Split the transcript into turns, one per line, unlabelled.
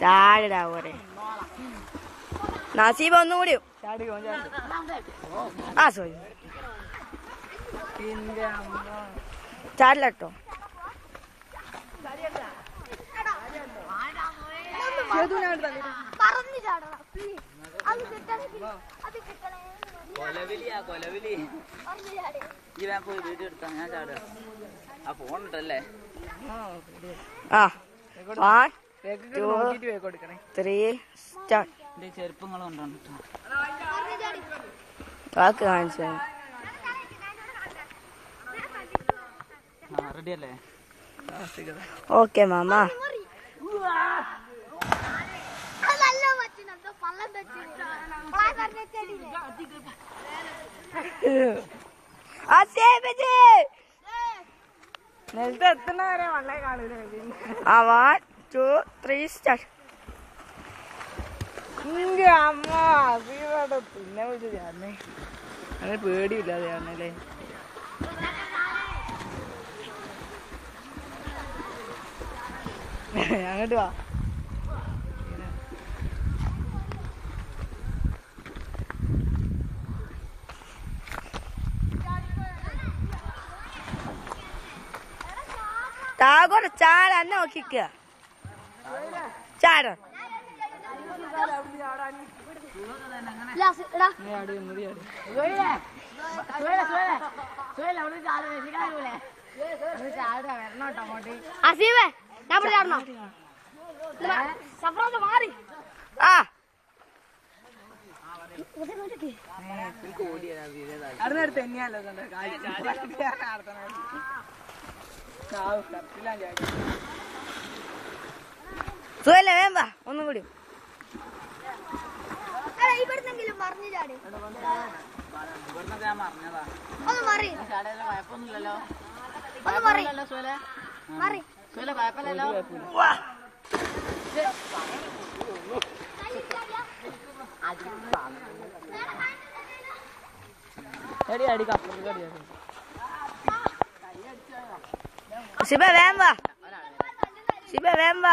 ചാടിടാ പോരെ. നസീബ് ഒന്നും കൂടി ആ സോറി ചാടില്ലട്ടോ. ഓക്കെ മാമ. നെൽത്ത് എത്തുന്ന വരെ വള്ളേ കാണൂല. 1 2 3 സ്റ്റാർട്ട്. അമ്മ പിന്നെ വിളിച്ചു ചേർന്നേ. അങ്ങനെ പേടിയില്ലാതെ ചേർന്നല്ലേ. അങ്ങോട്ട് വാ. താഴോട്ട് ചാടാൻ നോക്കിക്ക. ചാട അടുത്ത് തന്നെയല്ലോ. സുഖല്ലേ വേമ്പ ഒന്നും കൂടി. ശിവ വേമ്പ ശിവ വേമ്പ.